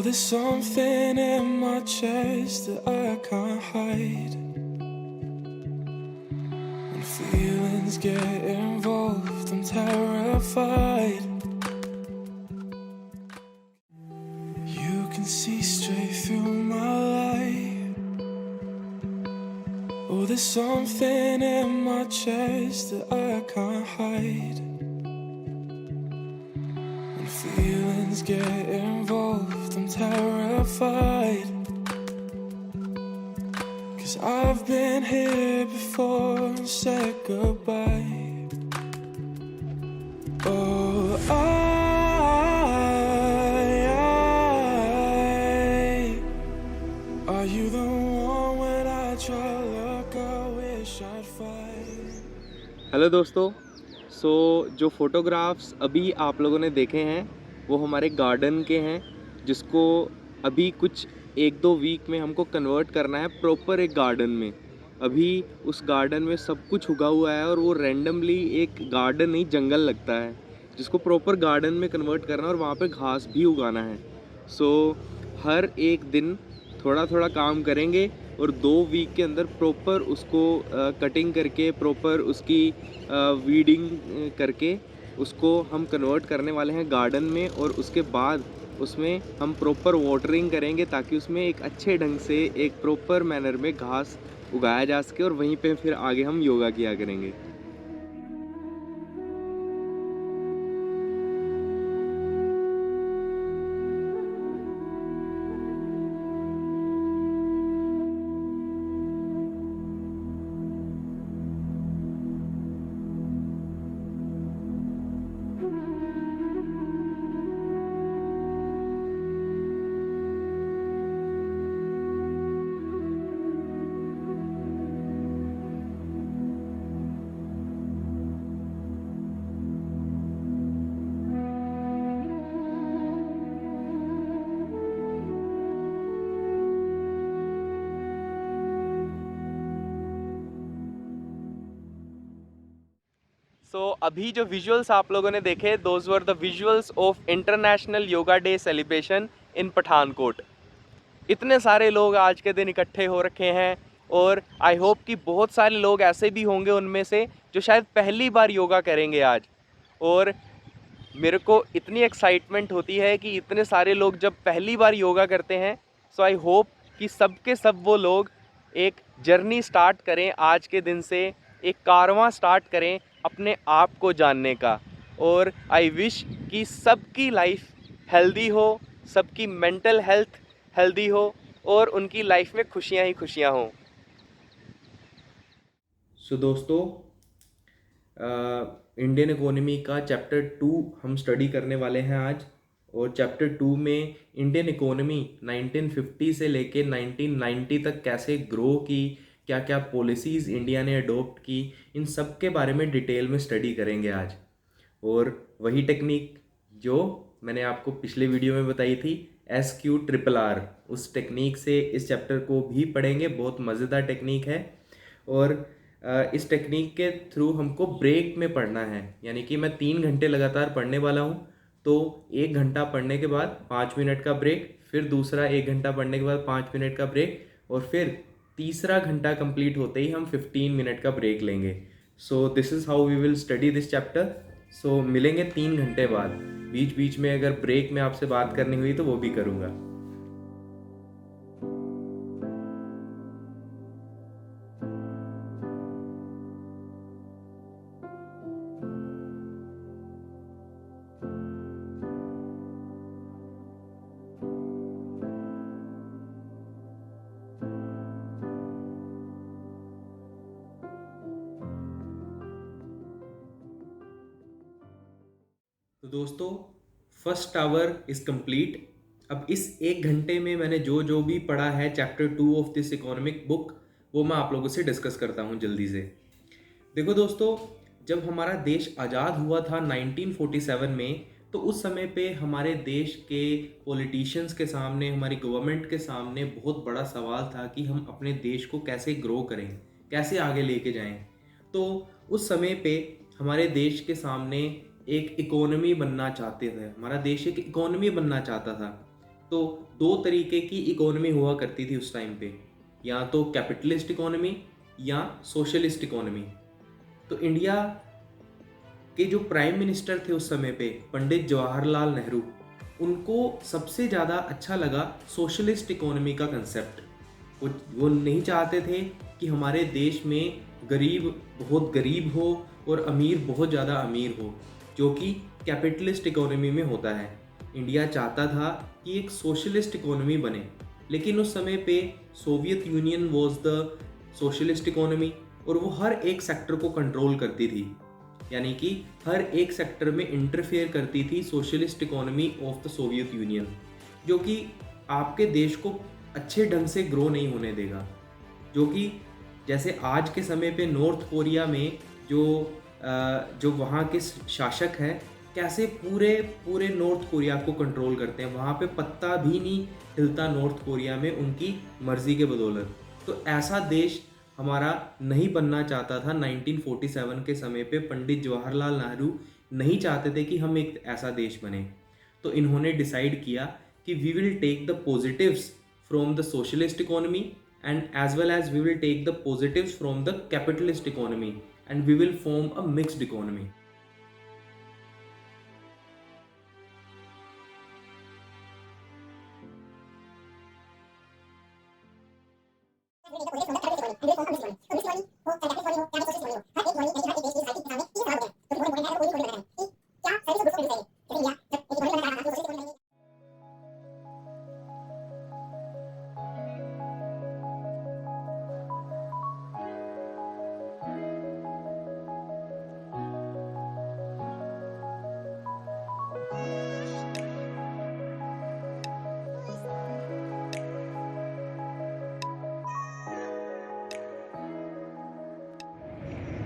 there's something in my chest that I can't hide. When feelings get involved, I'm terrified. You can see straight through my life. Oh, there's something in my chest that I can't hide. When feelings get involved, I'm terrified. 'Cause I've been here before and said goodbye. Oh, are you the one when I try look, I wish I'd find. Hello दोस्तों। जो photographs अभी आप लोगों ने देखे हैं वो हमारे गार्डन के हैं, जिसको अभी कुछ 1-2 वीक में हमको कन्वर्ट करना है प्रॉपर एक गार्डन में। अभी उस गार्डन में सब कुछ उगा हुआ है और वो रैंडमली एक गार्डन नहीं जंगल लगता है, जिसको प्रॉपर गार्डन में कन्वर्ट करना है और वहाँ पे घास भी उगाना है। हर एक दिन थोड़ा-थोड़ा काम करेंगे और 2 वीक के अंदर प्रॉपर उसको कटिंग करके प्रॉपर उसकी वीडिंग करके उसको हम कन्वर्ट करने वाले हैं गार्डन में, और उसके बाद उसमें हम प्रॉपर वाटरिंग करेंगे ताकि उसमें एक अच्छे ढंग से एक प्रॉपर मैनर में घास उगाया जा सके, और वहीं पे फिर आगे हम योगा किया करेंगे। अभी जो विजुअल्स आप लोगों ने देखे, those were the visuals of international yoga day celebration in Pathankot. इतने सारे लोग आज के दिन इकट्ठे हो रखे हैं, और आई होप कि बहुत सारे लोग ऐसे भी होंगे उनमें से जो शायद पहली बार योगा करेंगे आज। और मेरे को इतनी एक्साइटमेंट होती है कि इतने सारे लोग जब पहली बार योगा करते हैं, सो आई होप कि सब के सब वो लोग एक जर्नी स्टार्ट करें आज के दिन से, एक कारवां स्टार्ट करें अपने आप को जानने का। और आई विश कि सबकी लाइफ हेल्दी हो, सबकी मेंटल हेल्थ हेल्दी हो, और उनकी लाइफ में खुशियां ही खुशियां हों। दोस्तों, इंडियन इकोनॉमी का चैप्टर 2 हम स्टडी करने वाले हैं आज। और चैप्टर 2 में इंडियन इकोनॉमी 1950 से लेके 1990 तक कैसे ग्रो की, क्या क्या पॉलिसीज़ इंडिया ने अडोप्ट की, इन सब के बारे में डिटेल में स्टडी करेंगे आज। और वही टेक्निक जो मैंने आपको पिछले वीडियो में बताई थी, SQRRR, उस टेक्निक से इस चैप्टर को भी पढ़ेंगे। बहुत मज़ेदार टेक्निक है। और इस टेक्निक के थ्रू हमको ब्रेक में पढ़ना है, यानी कि मैं 3 घंटे लगातार पढ़ने वाला हूँ। तो 1 घंटा पढ़ने के बाद 5 मिनट का ब्रेक, फिर दूसरा 1 घंटा पढ़ने के बाद 5 मिनट का ब्रेक, और फिर तीसरा घंटा कंप्लीट होते ही हम 15 मिनट का ब्रेक लेंगे। This is how we will study this chapter. मिलेंगे 3 घंटे बाद। बीच बीच में अगर ब्रेक में आपसे बात करनी हुई तो वो भी करूँगा। तो दोस्तों, फर्स्ट आवर इज़ कंप्लीट। अब इस 1 घंटे में मैंने जो जो भी पढ़ा है chapter 2 of this economic book, वो मैं आप लोगों से डिस्कस करता हूँ जल्दी से। देखो दोस्तों, जब हमारा देश आज़ाद हुआ था 1947 में, तो उस समय पे हमारे देश के पॉलिटिशियंस के सामने, हमारी गवर्नमेंट के सामने बहुत बड़ा सवाल था कि हम अपने देश को कैसे ग्रो करें, कैसे आगे लेके जाएं। तो उस समय पे हमारे देश के सामने एक इकोनॉमी बनना चाहते थे, हमारा देश एक इकोनॉमी बनना चाहता था। तो दो तरीके की इकोनॉमी हुआ करती थी उस टाइम पे, या तो कैपिटलिस्ट इकोनॉमी या सोशलिस्ट इकोनॉमी। तो इंडिया के जो प्राइम मिनिस्टर थे उस समय पे, पंडित जवाहरलाल नेहरू, उनको सबसे ज़्यादा अच्छा लगा सोशलिस्ट इकोनॉमी का कंसेप्ट। वो नहीं चाहते थे कि हमारे देश में गरीब बहुत गरीब हो और अमीर बहुत ज़्यादा अमीर हो, जो कि कैपिटलिस्ट इकोनॉमी में होता है। इंडिया चाहता था कि एक सोशलिस्ट इकोनॉमी बने, लेकिन उस समय पे Soviet union was the socialist economy और वो हर एक सेक्टर को कंट्रोल करती थी, यानी कि हर एक सेक्टर में इंटरफेयर करती थी socialist economy of the Soviet union, जो कि आपके देश को अच्छे ढंग से ग्रो नहीं होने देगा। जो कि जैसे आज के समय पे नॉर्थ कोरिया में जो वहाँ के शासक हैं, कैसे पूरे नॉर्थ कोरिया को कंट्रोल करते हैं, वहाँ पे पत्ता भी नहीं हिलता नॉर्थ कोरिया में उनकी मर्जी के बदौलत। तो ऐसा देश हमारा नहीं बनना चाहता था 1947 के समय पे। पंडित जवाहरलाल नेहरू नहीं चाहते थे कि हम एक ऐसा देश बने। तो इन्होंने डिसाइड किया कि we will take the positives from the socialist economy and as well as we will take the positives from the capitalist economy and we will form a mixed economy.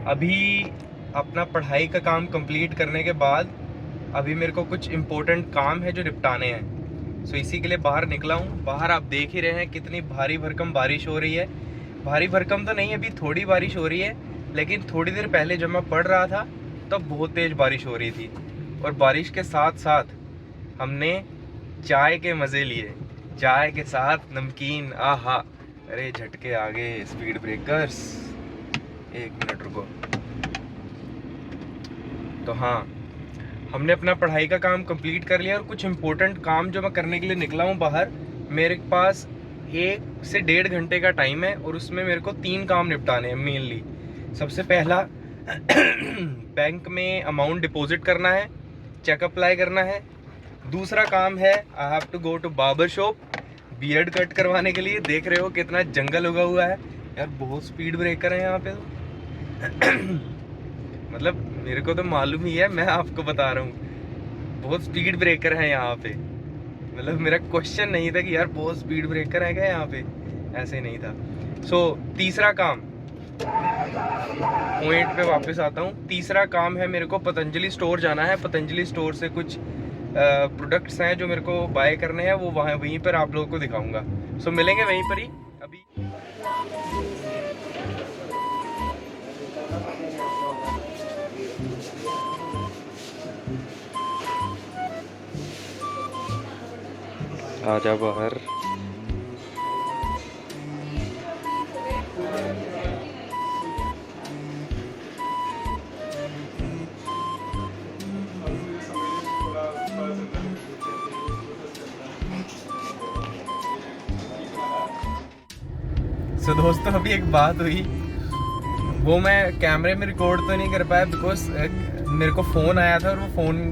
अभी अपना पढ़ाई का काम कंप्लीट करने के बाद अभी मेरे को कुछ इम्पोर्टेंट काम है जो निपटाने हैं। सो इसी के लिए बाहर निकला हूँ। बाहर आप देख ही रहे हैं कितनी भारी भरकम बारिश हो रही है। भारी भरकम तो नहीं, अभी थोड़ी बारिश हो रही है, लेकिन थोड़ी देर पहले जब मैं पढ़ रहा था तब बहुत तेज़ बारिश हो रही थी। और बारिश के साथ साथ हमने चाय के मज़े लिए, चाय के साथ नमकीन। आहा, अरे झटके आ गए, स्पीड ब्रेकर्स। एक मिनट रुको। तो हाँ, हमने अपना पढ़ाई का काम कंप्लीट कर लिया और कुछ इम्पोर्टेंट काम जो मैं करने के लिए निकला हूँ बाहर, मेरे पास 1 से 1.5 घंटे का टाइम है और उसमें मेरे को 3 काम निपटाने हैं मेनली। सबसे पहला बैंक में अमाउंट डिपॉजिट करना है, चेक अप्लाई करना है। दूसरा काम है I have to go to barber shop, beard cut करवाने के लिए। देख रहे हो कितना जंगल उगा हुआ है यार, बहुत स्पीड ब्रेकर है यहाँ पे तो। मतलब मेरे को तो मालूम ही है, मैं आपको बता रहा हूँ बहुत स्पीड ब्रेकर है यहाँ पे। मतलब मेरा क्वेश्चन नहीं था कि यार बहुत स्पीड ब्रेकर है क्या यहाँ पे, ऐसे नहीं था। सो तीसरा काम, पॉइंट पे वापस आता हूँ। तीसरा काम है मेरे को पतंजलि स्टोर जाना है। पतंजलि स्टोर से कुछ प्रोडक्ट्स हैं जो मेरे को बाय करने हैं, वो वहीं पर आप लोगों को दिखाऊंगा। सो मिलेंगे वहीं पर ही अभी। आजा बाहर। सो दोस्तों, अभी एक बात हुई, वो मैं कैमरे में रिकॉर्ड तो नहीं कर पाया बिकॉज मेरे को फ़ोन आया था और वो फ़ोन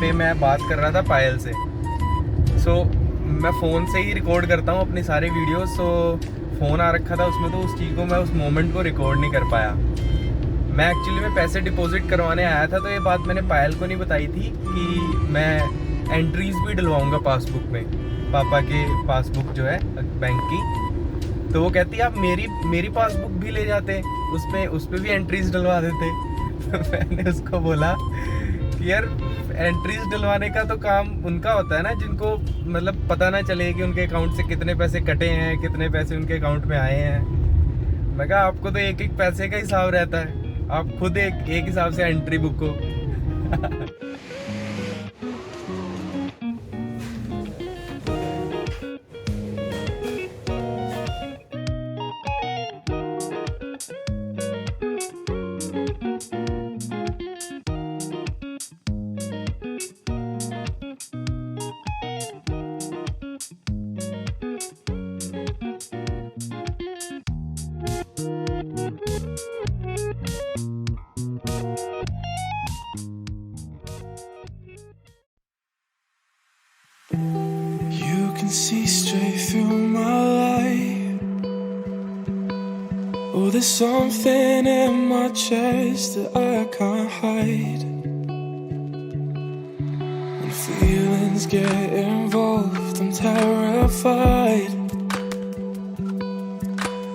पे मैं बात कर रहा था पायल से। सो मैं फ़ोन से ही रिकॉर्ड करता हूँ अपनी सारी वीडियोस। सो फ़ोन आ रखा था उसमें, तो उस चीज़ को मैं उस मोमेंट को रिकॉर्ड नहीं कर पाया। मैं एक्चुअली में पैसे डिपॉजिट करवाने आया था, तो ये बात मैंने पायल को नहीं बताई थी कि मैं एंट्रीज़ भी डलवाऊँगा पासबुक में, पापा के पासबुक जो है बैंक की। तो वो कहती है आप मेरी पासबुक भी ले जाते, उस पे भी एंट्रीज डलवा देते। तो मैंने उसको बोला कि यार एंट्रीज डलवाने का तो काम उनका होता है ना, जिनको मतलब पता ना चले कि उनके अकाउंट से कितने पैसे कटे हैं, कितने पैसे उनके अकाउंट में आए हैं। मैं कहा आपको तो एक एक पैसे का हिसाब रहता है, आप खुद एक हिसाब से एंट्री बुक को। You can see straight through my life. Oh, there's something in my chest that I can't hide. When feelings get involved, I'm terrified.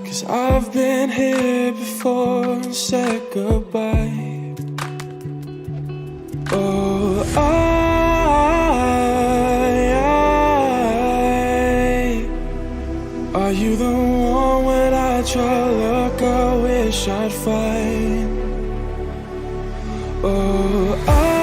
'Cause I've been here before and said goodbye. Oh, are you the one when I try to look, I wish I'd find? Oh,